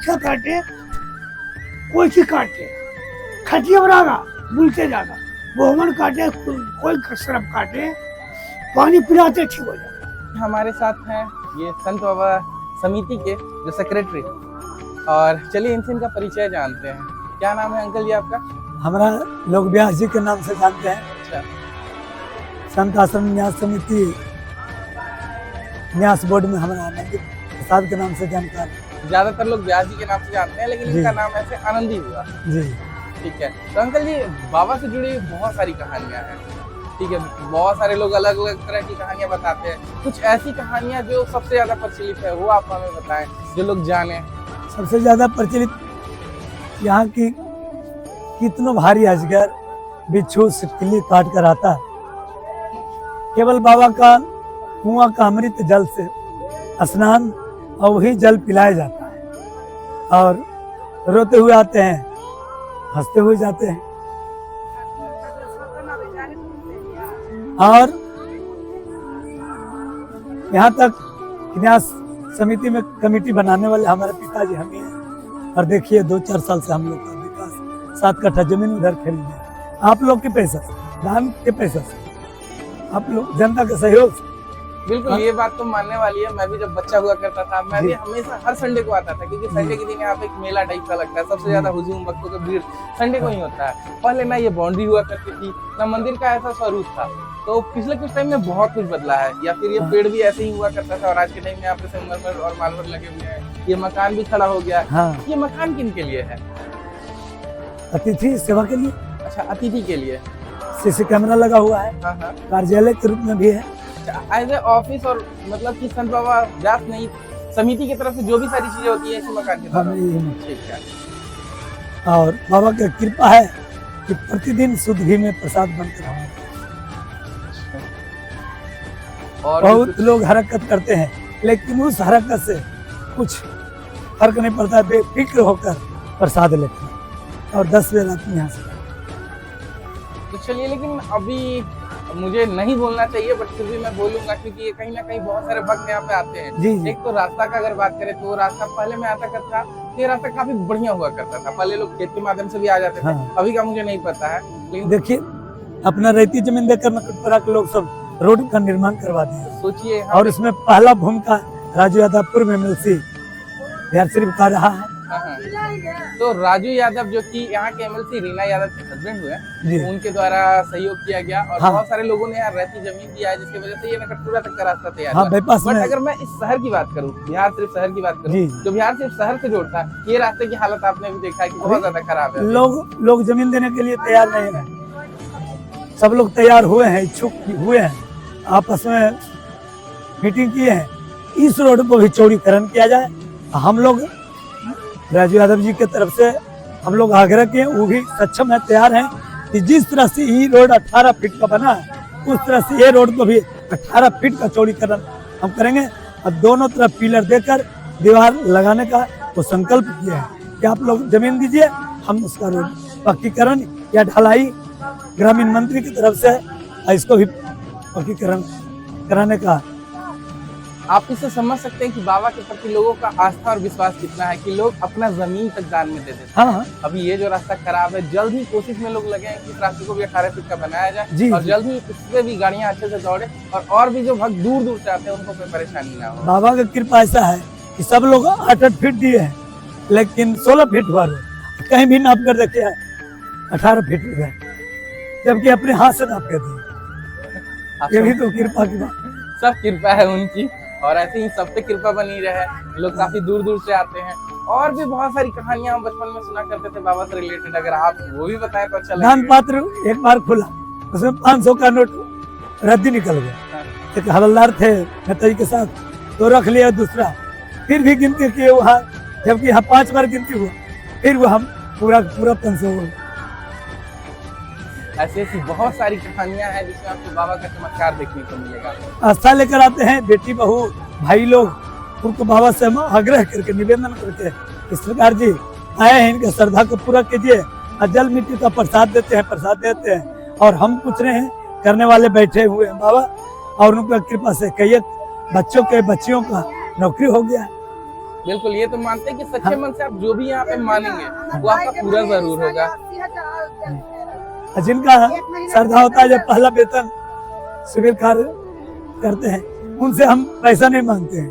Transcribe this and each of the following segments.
अच्छा काटे कोई सी काटे खटिया बनागा बुलते जागा बोमन काटे कोई कसरत काटे पानी पिलाते ठीक हो जाए। हमारे साथ हैं ये संत बाबा समिति के जो सेक्रेटरी, और चलिए इनसे इनका परिचय जानते हैं। क्या नाम है अंकल जी आपका? हमारा लोग व्यास जी के नाम से जानते हैं। अच्छा, संत आश्रम न्यास समिति न्यास बोर्ड में हमारा आनंदी प्रसाद के नाम से जानकार है। ज्यादातर लोग व्यास जी के नाम से जानते हैं, लेकिन जी। इनका नाम ऐसे आनंदी हुआ। जी ठीक है, तो अंकल जी बाबा से जुड़ी बहुत सारी कहानियां हैं। ठीक है, बहुत सारे लोग अलग अलग तरह की कहानियां बताते हैं। कुछ ऐसी कहानियां जो सबसे ज्यादा प्रचलित है वो आप हमें बताएं, जो लोग जाने। सबसे ज्यादा प्रचलित यहाँ की कितनों भारी अजगर बिच्छू सिटकिली काट कर आता है, केवल बाबा का कुआं का अमृत जल से स्नान और वही जल पिलाया जाता है, और रोते हुए आते हैं, हंसते हुए जाते हैं। और यहाँ तक न्यास समिति में कमेटी बनाने वाले हमारे पिताजी हम ही हैं। और देखिए 2-4 साल से हम लोग का विकास 7 कट्ठा जमीन उधर खरीदे, आप लोग के पैसा से, दान के पैसा से, आप लोग जनता के सहयोग से। बिल्कुल, ये बात तो मानने वाली है। मैं भी जब बच्चा हुआ करता था, मैं भी हमेशा हर संडे को आता था, क्योंकि संडे के दिन यहाँ पे एक मेला टाइप का लगता है। सबसे ज्यादा हुजूम भक्तों का भीड़ संडे को ही होता है। पहले ना ये बाउंड्री हुआ करती थी, ना मंदिर का ऐसा स्वरूप था। तो पिछले कुछ टाइम में बहुत कुछ बदला है, या फिर ये पेड़ भी ऐसे ही हुआ करता था, और आज के टाइम में यहाँ पे संगमरमर और मार्बल लगे हुए हैं। ये मकान भी खड़ा हो गया। हाँ। ये मकान किन के लिए है? अतिथि सेवा के लिए। अच्छा, अतिथि के लिए। सीसी कैमरा लगा हुआ है, हाँ हाँ, कार्यालय के रूप में भी है। एज ए ऑफिस, और मतलब कि संत बाबा व्यास नहीं समिति की तरफ से जो भी सारी चीजें होती है इसी मकान के तरफ। ठीक है। और बाबा की कृपा है कि प्रतिदिन शुद्ध घी में प्रसाद बनकर हमारे और बहुत लोग हरकत करते हैं, लेकिन उस हरकत से कुछ फर्क नहीं पड़ता, बेफिक्र होकर प्रसाद लेते हैं और 10 बजे रात में यहाँ से। तो चलिए, लेकिन अभी मुझे नहीं बोलना चाहिए, बट फिर भी मैं बोलूंगा, क्योंकि ये कहीं ना कहीं बहुत सारे भक्त यहाँ पे आते हैं। जी, जी। एक तो रास्ता का अगर बात करें तो रास्ता पहले में आता करता, ये रास्ता काफी बढ़िया हुआ करता था। पहले लोग खेत के माध्यम से भी आ जाते थे। हाँ। अभी का मुझे नहीं पता है, लेकिन देखिए अपना रेती जमीन देकर नकटपुरा के लोग सब रोड का निर्माण करवा दिए, सोचिए। और इसमें पहला भूमिका राजू यादव पूर्व एमएलसी बिहार शरीफ का रहा है। हाँ। तो राजू यादव जो कि यहाँ के एमएलसी रीना यादव के हस्बैंड हुए, उनके द्वारा सहयोग किया गया, और हाँ। बहुत सारे लोगों ने यहाँ रहती जमीन दिया है, जिसकी वजह से ये नकटपुरा तक का रास्ता तैयार हाँ, हुआ। बाईपास बट में। अगर मैं इस शहर की बात करूँ, बिहार सिर्फ शहर की बात करूँ, जो बिहार सिर्फ शहर से जोड़ता है, ये रास्ते की हालत आपने भी देखा है कि बहुत ज्यादा खराब है। लोग जमीन देने के लिए तैयार नहीं है। सब लोग तैयार हुए हैं, इच्छुक हुए हैं, आपस में मीटिंग किए हैं, इस रोड को भी चौड़ीकरण किया जाए। हम लोग राजू यादव जी की तरफ से हम लोग आग्रह किए, वो भी सक्षम है, तैयार हैं कि जिस तरह से ये रोड 18 फीट का बना है, उस तरह से ये रोड को भी 18 फीट का चौड़ीकरण हम करेंगे। और दोनों तरफ पिलर देकर दीवार लगाने का वो संकल्प किया है कि आप लोग जमीन दीजिए, हम उसका रोड पक्कीकरण या ढलाई ग्रामीण मंत्री की तरफ से इसको भी पक्कीकरण कराने का। आप इससे समझ सकते हैं कि बाबा के प्रति लोगों का आस्था और विश्वास कितना है, कि लोग अपना जमीन तक दान में दे देते हैं। हाँ। अभी ये जो रास्ता खराब है, जल्द ही कोशिश में लोग लगे हैं कि इस रास्ते को भी 18 फीट का बनाया जाए, और जल्द ही इससे भी गाड़ियां अच्छे से दौड़े, और भी जो भक्त दूर दूर से आते हैं उनको कोई परेशानी ना हो। बाबा की कृपा ऐसा है कि सब लोग 8-8 फीट दिए हैं, लेकिन 16 फीट हुआ रोड, कहीं भी नाप कर देखिए 18 फीट हो गए, जबकि अपने हाथ से नाप कर दिए। ये भी तो कृपा की बात। सब कृपा है उनकी, और ऐसे ही सब पे कृपा बनी रहे। लोग काफी दूर दूर से आते हैं, और भी बहुत सारी कहानियां हम बचपन में सुना करते थे बाबा से रिलेटेड। अगर आप वो भी बताएं तो अच्छा लगेगा। दान पात्र एक बार खुला, उसमें 500 का नोट रद्दी निकल गया। एक हवलदार थे नेताजी के साथ, तो रख लिया दूसरा, फिर भी गिनती किए वहाँ, जबकि यहाँ 5 बार गिनती हुआ, फिर वो हम पूरा 500 हुआ। ऐसी ऐसी बहुत सारी कहानियां हैं जिसमें आपको बाबा का चमत्कार देखने को मिलेगा। आस्था लेकर आते हैं, बेटी बहू भाई लोग उनको बाबा से हम आग्रह करके निवेदन करके, इस प्रकार जी आए हैं, इनके श्रद्धा को पूरा कीजिए, और जल मिट्टी का प्रसाद देते हैं, प्रसाद देते हैं, और हम पूछ रहे हैं, करने वाले बैठे हुए हैं बाबा, और उनकी कृपा से कई बच्चों के बच्चियों का नौकरी हो गया। बिल्कुल, ये तो मानते हैं कि सच्चे मन से आप जो भी यहाँ पे मानेंगे वो आपका पूरा जरूर होगा। जिनका श्रद्धा होता है, जब पहला वेतन शिविर कार्य करते हैं उनसे हम पैसा नहीं मांगते हैं,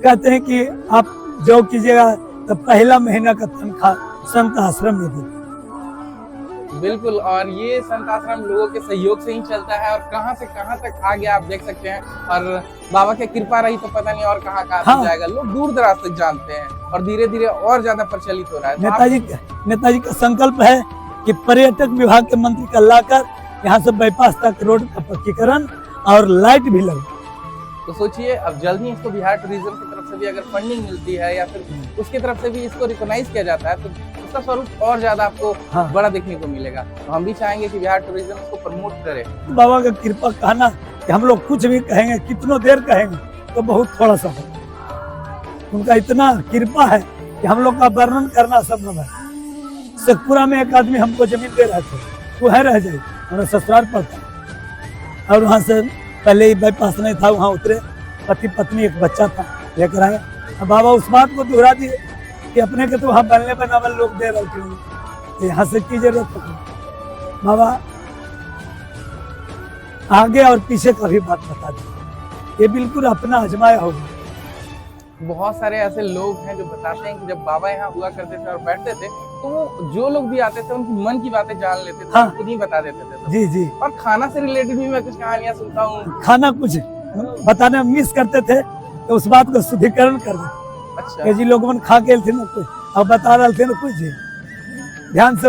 कहते हैं कि आप जो कीजिएगा तो पहला महीना का तनख्वाह संत आश्रम में दे। बिल्कुल, और ये संत आश्रम लोगों के सहयोग से ही चलता है और कहां से कहां तक आ गया आप देख सकते हैं। और बाबा की कृपा रही तो पता नहीं और कहां जाएगा। लोग दूर दराज तक जानते हैं और धीरे धीरे और ज्यादा प्रचलित हो रहा है। नेताजी का संकल्प है कि पर्यटक विभाग के मंत्री का लाकर यहाँ से बाईपास तक रोड का पक्कीकरण और लाइट भी लगे। तो सोचिए, अब जल्द ही इसको बिहार टूरिज्म की तरफ से भी अगर फंडिंग मिलती है या फिर उसकी तरफ से भी इसको रिकॉग्नाइज किया जाता है तो उसका स्वरूप और ज्यादा आपको बड़ा देखने को मिलेगा। तो हम भी चाहेंगे कि बिहार टूरिज्म इसको प्रमोट करे। बाबा का कृपा कहना कि हम लोग कुछ भी कहेंगे, कितनों देर कहेंगे तो बहुत थोड़ा सा है। उनका इतना कृपा है कि हम लोग का वर्णन करना संभव है। शेखपुरा में एक आदमी हमको जमीन दे रहे थे, वो है रह जाए, हमारा ससुराल पड़ता और वहाँ से पहले ही बाईपास नहीं था, वहाँ उतरे, पति पत्नी एक बच्चा था, लेकर आए। अब बाबा उस बात को दोहरा दिए कि अपने के तो वहाँ बनने बनावल लोग दे रहे थे, यहाँ से की जरूरत है। बाबा आगे और पीछे का भी बात बता दी, ये बिल्कुल अपना आजमाया होगा। बहुत सारे ऐसे लोग हैं जो बताते हैं कि जब बाबा यहाँ हुआ करते थे और बैठते थे तो वो जो लोग भी आते थे उनकी मन की बातें जान लेते थे, खुद ही बता देते थे। जी जी। और खाना से रिलेटेड भी मैं कुछ कहानियां सुनता हूँ। खाना कुछ बताने में मिस करते थे तो उस बात को शुद्धिकरण कर देते। अच्छा, जी लोग मन खा गए थे ना कुछ, अब बता रहे थे ना कुछ ध्यान से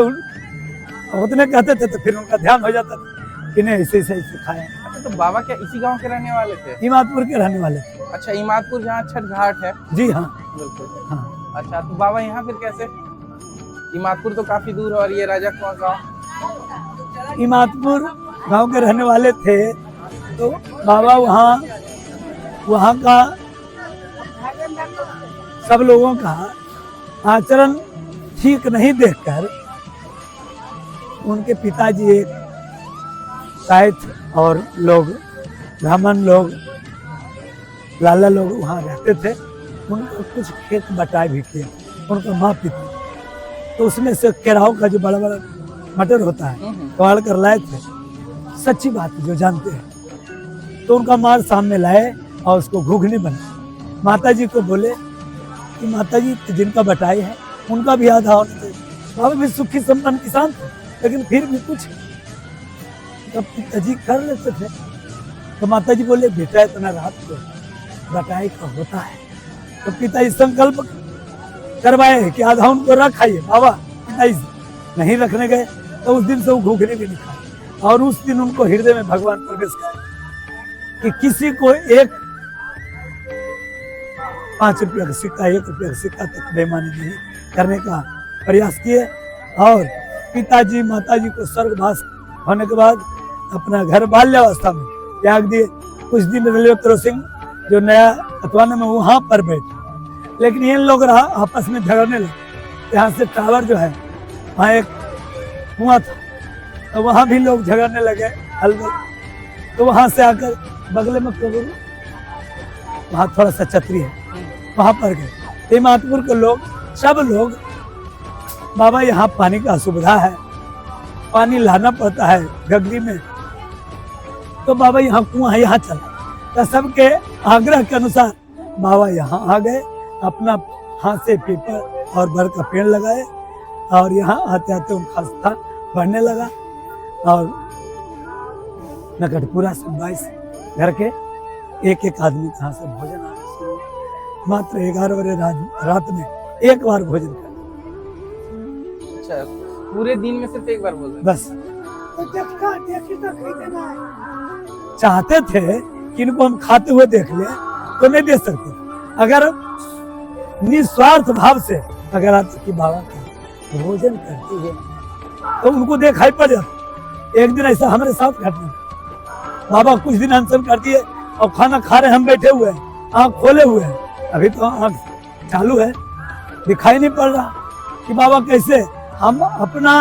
उतने कहते थे तो फिर उनका ध्यान हो जाता था कि नहीं ऐसे ऐसे खाया। अच्छा, तो बाबा क्या इसी गाँव के रहने वाले थे? इमादपुर के रहने वाले थे। अच्छा, इमादपुर जहाँ छठ घाट है। जी हाँ, बिल्कुल। हाँ। अच्छा, तो बाबा यहाँ फिर कैसे? इमादपुर तो काफी दूर है और ये राजा कुआं गाँव। इमादपुर गांव के रहने वाले थे तो बाबा वहाँ का सब लोगों का आचरण ठीक नहीं देखकर उनके पिताजी एक शायद और लोग ब्राह्मण लोग लाला लोग वहाँ रहते थे, उनको कुछ खेत बटाई भी किए, उनका माँ पिता। तो उसमें से केराव का जो बड़ा बड़ा मटर होता है तोड़ कर लाए थे, सच्ची बात जो जानते हैं। तो उनका मार सामने लाए और उसको घुघनी बनाए। माता जी को बोले कि माता जी जिनका बटाई है उनका भी आधा होना चाहिए। बाबा भी सुखी संपन्न किसान थे, लेकिन फिर भी कुछ पिताजी कर लेते थे। तो माता जी बोले बेटा इतना रात को बटाई का होता है। तो पिताजी संकल्प करवाए कि आधा उनको रखाइए। बाबा पिताजी नहीं रखने गए तो उस दिन से वो घुघनी भी नहीं खाए। और उस दिन उनको हृदय में भगवान प्रवेश कर कि किसी को एक 5 रुपया का सिक्का, 1 रुपया का सिक्का तक बेईमानी नहीं करने का प्रयास किए। और पिताजी माताजी को स्वर्गवास होने के बाद अपना घर बाल्यावस्था में त्याग दिए। कुछ दिन रेलवे क्रॉसिंग जो नया अतवाने में वहां पर बैठे, लेकिन ये लोग आपस में झगड़ने लगे। यहाँ से टावर जो है वहाँ एक कुआं था, तो वहाँ भी लोग झगड़ने लगे अलग। तो वहां से आकर बगले में कबूर, वहाँ थोड़ा सा छतरी है, वहां पर गए। इमादपुर के लोग सब लोग बाबा यहाँ पानी का सुविधा है, पानी लाना पड़ता है गगरी में, तो बाबा यहाँ कुआं है, यहाँ चला। तो सबके आग्रह के अनुसार बाबा यहाँ आ गए, अपना हाथ से पीपल और बर का पेड़ लगाए और यहाँ आते आते उनका आस्था बढ़ने लगा। और नकटपुरा से 22 घर के एक आदमी कहाँ से भोजन आना शुरू हुआ। मात्र 11 बजे रात में एक बार भोजन कर। अच्छा, पूरे दिन में सिर्फ एक बार भोजन? बस। चाहते थे कि इनको हम खाते हुए देख ले तो नहीं दे सकते। अगर निस्वार्थ भाव से अगर आते कि बाबा का भोजन करते हुए तो उनको दिखाई पड़ जाता। एक दिन ऐसा हमारे साथ घटना, बाबा कुछ दिन अनशन कर दिए और खाना खा रहे, हम बैठे हुए हैं, आँख खोले हुए हैं, अभी तो आँख चालू है, दिखाई नहीं पड़ रहा कि बाबा कैसे। हम अपना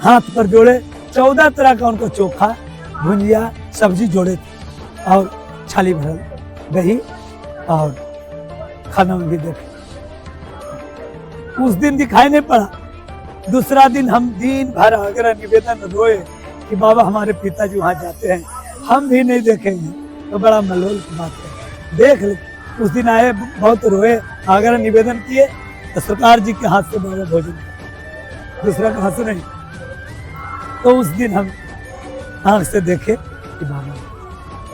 हाथ पर जोड़े 14 तरह का उनको चोखा, भुंजिया, सब्जी जोड़े थे और छाली भरल दही और खाना में भी देखे। उस दिन दिखाई नहीं पड़ा, दूसरा दिन हम दिन भर आग्रह निवेदन रोए कि बाबा हमारे पिताजी वहाँ जाते हैं, हम भी नहीं देखेंगे। तो बड़ा मलोल की बात है, देख ले। उस दिन आए, बहुत रोए, आग्रह निवेदन किए, तो सरकार जी के हाथ से बाबा भोजन किया, दूसरा के हाथ से नहीं। तो उस दिन हम आँख से देखे कि बाबा।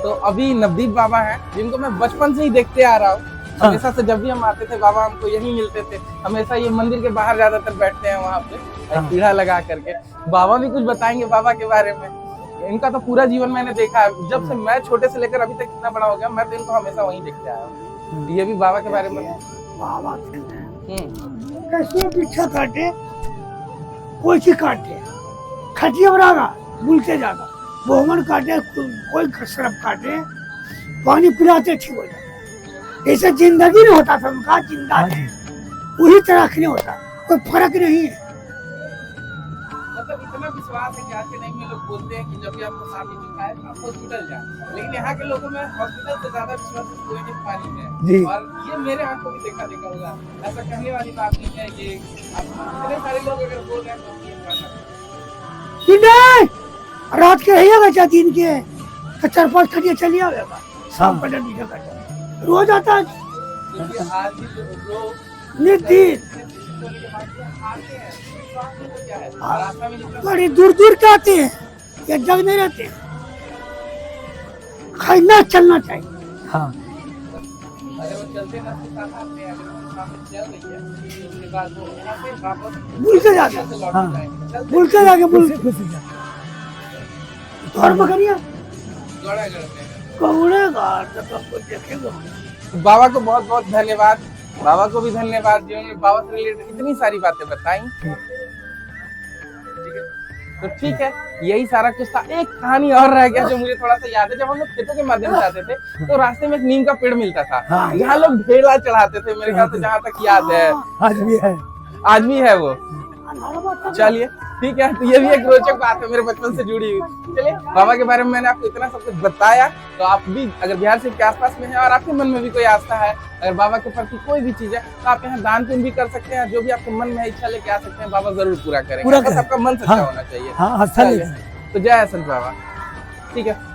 तो अभी नवदीप बाबा हैं जिनको मैं बचपन से ही देखते आ रहा हूँ। हाँ। हमेशा से जब भी हम आते थे बाबा हमको यहीं मिलते थे, हमेशा ये मंदिर के बाहर ज्यादातर बैठते हैं वहाँ पे, हाँ। पीढ़ा लगा करके। बाबा भी कुछ बताएंगे बाबा के बारे में। इनका तो पूरा जीवन मैंने देखा है, जब से मैं छोटे से लेकर अभी तक कितना बड़ा हो गया, मैं तो इनको हमेशा वहीं देखते आया हूँ। ये भी बाबा के बारे में। बाबा कैसे पीछा काटे, कोई चीज काटे, खटिया बरागा बुलते जागा, बोमन काटे, कोई शराब काटे, पानी पिलाते ठीक हो जाए। ऐसे जिंदगी नहीं होता था उनका, जिंदा है वही तरह नहीं होता, कोई फर्क नहीं है। मतलब इतना विश्वास है कि आज के टाइम में लोग बोलते हैं कि जब भी आपको सांप दिखता है आप हॉस्पिटल जाए, लेकिन यहाँ के लोगों में हॉस्पिटल से ज्यादा विश्वास कोई नहीं पानी में। जी। और ये मेरे आंखों में देखा होगा, ऐसा कहने वाली बात नहीं है। ये इतने सारे लोग अगर बोल रहे हैं तो ये नहीं, रात के रहिएगा चाहे दिन के, तो 4-5 खटिया चली आवेगा, शाम को नीचे करता रोज आता है क्योंकि आज भी लोग नित्य आते हैं, विश्वास नहीं क्या है, रास्ता में निकलना बड़ी दूर दूर के आते हैं, ये जग नहीं रहते, खाना चलना चाहिए। हाँ, अगर वो चलते ना तो साथ आते हैं, अगर वो सामने चल रही है उसके बाद वो यहाँ से वापस बुलते जाके, लौट हाँ। जाएंगे। बुलते जाके खुशी खुशी जा। तोड़ पकड़िया गड़ा करते हैं। कौड़ेगा तो सबको देखेगा। बाबा को बहुत बहुत धन्यवाद, बाबा को भी धन्यवाद जिन्होंने बाबा से रिलेटेड इतनी सारी बातें बताई। ठीक है, तो ठीक है, यही सारा कुछ था। एक कहानी और रह गया जो मुझे थोड़ा सा याद है। जब हम लोग खेतों के माध्यम से आते थे तो रास्ते में एक नीम का पेड़ मिलता था, हाँ। जहाँ लोग ढेला चढ़ाते थे, मेरे ख्याल से जहाँ तक याद है आज भी है। आज भी है वो। चलिए ठीक है, तो ये भी एक रोचक बात है मेरे बचपन से जुड़ी हुई। चलिए, बाबा के बारे में मैंने आपको इतना सब कुछ बताया, तो आप भी अगर बिहार सिर्फ के आसपास में है और आपके मन में भी कोई आस्था है, अगर बाबा के प्रति कोई भी चीज है, तो आप यहाँ दान पुण्य भी कर सकते हैं। जो भी आपके मन में इच्छा लेके आ सकते हैं, बाबा जरूर पूरा करेंगे। पूरा बस करें। आपका मन सच्चा हाँ। होना चाहिए। हाँ, अच्छा चलिए, लगा। तो जय संत बाबा। ठीक है।